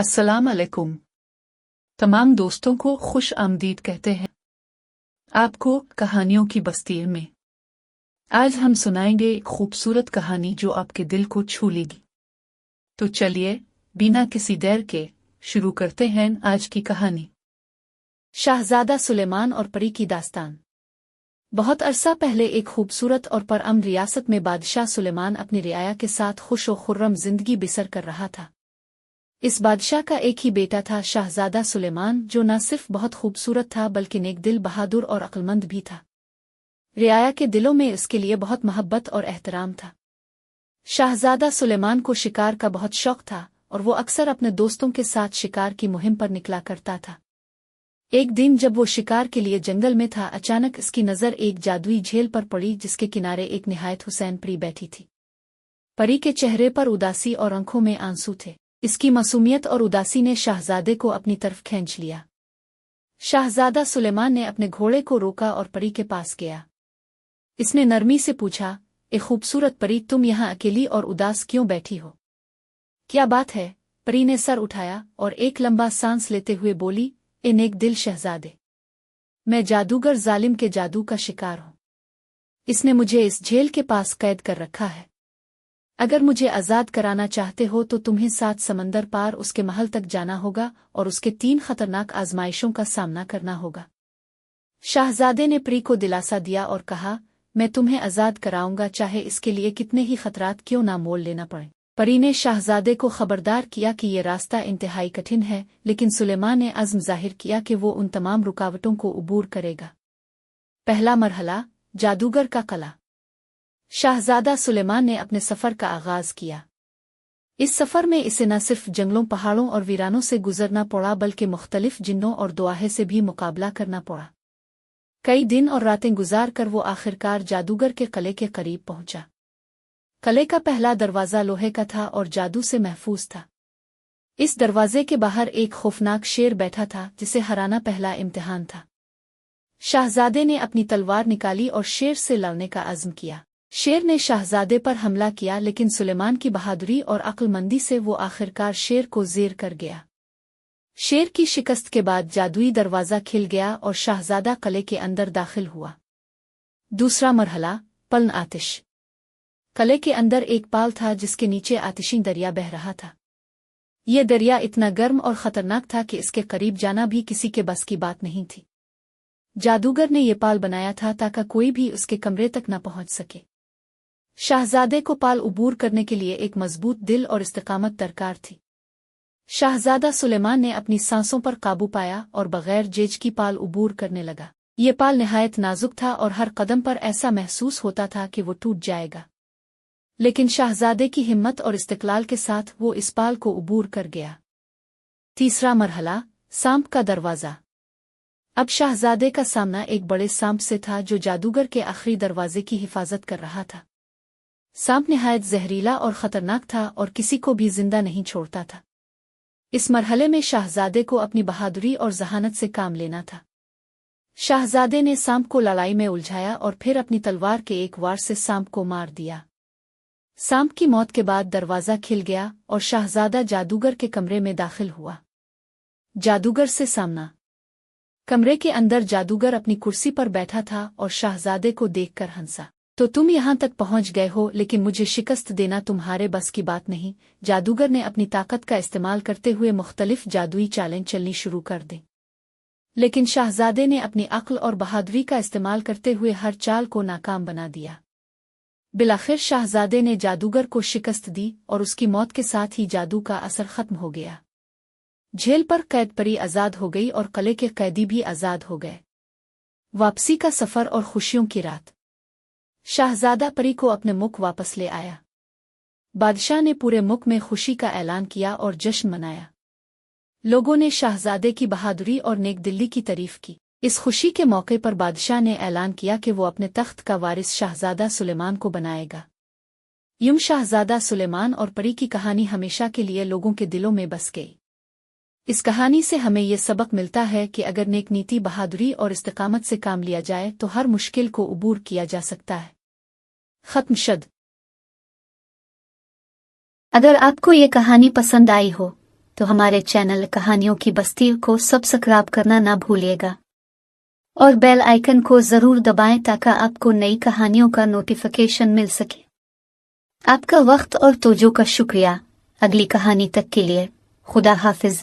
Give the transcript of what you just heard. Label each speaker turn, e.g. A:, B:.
A: अस्सलाम अलैकुम। तमाम दोस्तों को खुश आमदीद कहते हैं आपको कहानियों की बस्ती में। आज हम सुनाएंगे एक खूबसूरत कहानी जो आपके दिल को छू लेगी। तो चलिए बिना किसी देर के शुरू करते हैं आज की कहानी।
B: शाहजादा सुलेमान और परी की दास्तान। बहुत अरसा पहले एक खूबसूरत और परअमन रियासत में बादशाह सुलेमान अपनी रियाया के साथ खुश व खुर्रम जिंदगी बसर कर रहा था। इस बादशाह का एक ही बेटा था, शाहजादा सुलेमान, जो न सिर्फ बहुत खूबसूरत था बल्कि नेक दिल, बहादुर और अक्लमंद भी था। रियाया के दिलों में इसके लिए बहुत मोहब्बत और एहतराम था। शाहजादा सुलेमान को शिकार का बहुत शौक था और वो अक्सर अपने दोस्तों के साथ शिकार की मुहिम पर निकला करता था। एक दिन जब वो शिकार के लिए जंगल में था, अचानक इसकी नज़र एक जादुई झील पर पड़ी जिसके किनारे एक निहायत हुसैन परी बैठी थी। परी के चेहरे पर उदासी और आंखों में आंसू थे। इसकी मासूमियत और उदासी ने शाहजादे को अपनी तरफ खींच लिया। शाहजादा सुलेमान ने अपने घोड़े को रोका और परी के पास गया। इसने नरमी से पूछा, ए खूबसूरत परी, तुम यहाँ अकेली और उदास क्यों बैठी हो? क्या बात है? परी ने सर उठाया और एक लंबा सांस लेते हुए बोली, ए नेक दिल शहजादे, मैं जादूगर जालिम के जादू का शिकार हूँ। इसने मुझे इस झील के पास कैद कर रखा है। अगर मुझे आज़ाद कराना चाहते हो तो तुम्हें 7 समंदर पार उसके महल तक जाना होगा और उसके 3 खतरनाक आजमाइशों का सामना करना होगा। शाहजादे ने परी को दिलासा दिया और कहा, मैं तुम्हें आज़ाद कराऊंगा, चाहे इसके लिए कितने ही खतरात क्यों ना मोल लेना पड़े। परी ने शाहजादे को खबरदार किया कि ये रास्ता इंतहाई कठिन है, लेकिन सुलेमान ने अज़्म जाहिर किया कि वो उन तमाम रुकावटों को उबूर करेगा। पहला मरहला, जादूगर का कला। शाहजादा सुलेमान ने अपने सफ़र का आगाज़ किया। इस सफ़र में इसे न सिर्फ जंगलों, पहाड़ों और वीरानों से गुजरना पड़ा बल्कि मुख्तलिफ जिन्नों और दुआहे से भी मुकाबला करना पड़ा। कई दिन और रातें गुजार कर वो आखिरकार जादूगर के किले के करीब पहुंचा। किले का पहला दरवाज़ा लोहे का था और जादू से महफूज था। इस दरवाजे के बाहर एक खौफनाक शेर बैठा था जिसे हराना पहला इम्तिहान था। शाहजादे ने अपनी तलवार निकाली और शेर से लड़ने का अज़्म किया। शेर ने शाहजादे पर हमला किया, लेकिन सुलेमान की बहादुरी और अक्लमंदी से वो आखिरकार शेर को ज़ेर कर गया। शेर की शिकस्त के बाद जादुई दरवाज़ा खिल गया और शाहजादा किले के अंदर दाखिल हुआ। दूसरा मरहला, पलन आतिश। किले के अंदर एक पाल था जिसके नीचे आतिशी दरिया बह रहा था। यह दरिया इतना गर्म और ख़तरनाक था कि इसके करीब जाना भी किसी के बस की बात नहीं थी। जादूगर ने यह पाल बनाया था ताकि कोई भी उसके कमरे तक न पहुंच सके। शाहजादे को पाल उबूर करने के लिए एक मजबूत दिल और इस्तिकामत दरकार थी। शाहजादा सुलेमान ने अपनी सांसों पर काबू पाया और बगैर जेज की पाल उबूर करने लगा। ये पाल निहायत नाजुक था और हर कदम पर ऐसा महसूस होता था कि वो टूट जाएगा, लेकिन शाहजादे की हिम्मत और इस्तिकलाल के साथ वो इस पाल को उबूर कर गया। तीसरा मरहला, सांप का दरवाज़ा। अब शाहजादे का सामना एक बड़े सांप से था जो जादूगर के आखिरी दरवाजे की हिफाजत कर रहा था। सांप निहायत जहरीला और ख़तरनाक था और किसी को भी जिंदा नहीं छोड़ता था। इस मरहले में शाहजादे को अपनी बहादुरी और जहानत से काम लेना था। शाहजादे ने सांप को लड़ाई में उलझाया और फिर अपनी तलवार के एक वार से सांप को मार दिया। सांप की मौत के बाद दरवाज़ा खिल गया और शाहजादा जादूगर के कमरे में दाखिल हुआ। जादूगर से सामना। कमरे के अंदर जादूगर अपनी कुर्सी पर बैठा था और शाहजादे को देखकर हंसा। तो तुम यहाँ तक पहुँच गए हो, लेकिन मुझे शिकस्त देना तुम्हारे बस की बात नहीं। जादूगर ने अपनी ताकत का इस्तेमाल करते हुए मुख्तलिफ जादुई चालें चलनी शुरू कर दी, लेकिन शाहजादे ने अपनी अक्ल और बहादुरी का इस्तेमाल करते हुए हर चाल को नाकाम बना दिया। बिलाखिर शाहजादे ने जादूगर को शिकस्त दी और उसकी मौत के साथ ही जादू का असर खत्म हो गया। झील पर कैद परी आज़ाद हो गई और किले के कैदी भी आज़ाद हो गए। वापसी का सफ़र और खुशियों की रात। शाहजादा परी को अपने मुल्क वापस ले आया। बादशाह ने पूरे मुल्क में खुशी का ऐलान किया और जश्न मनाया। लोगों ने शाहजादे की बहादुरी और नेकदिली की तारीफ की। इस खुशी के मौके पर बादशाह ने ऐलान किया कि वो अपने तख्त का वारिस शाहजादा सुलेमान को बनाएगा। यूं शाहजादा सुलेमान और परी की कहानी हमेशा के लिए लोगों के दिलों में बस गई। इस कहानी से हमें ये सबक मिलता है कि अगर नेक नीति, बहादुरी और इस्तिकामत से काम लिया जाए तो हर मुश्किल को उबूर किया जा सकता है। खत्म शद।
C: अगर आपको ये कहानी पसंद आई हो तो हमारे चैनल कहानियों की बस्ती को सब्सक्राइब करना ना भूलिएगा और बेल आइकन को ज़रूर दबाएं ताकि आपको नई कहानियों का नोटिफिकेशन मिल सके। आपका वक्त और तवज्जो का शुक्रिया। अगली कहानी तक के लिए खुदा हाफिज।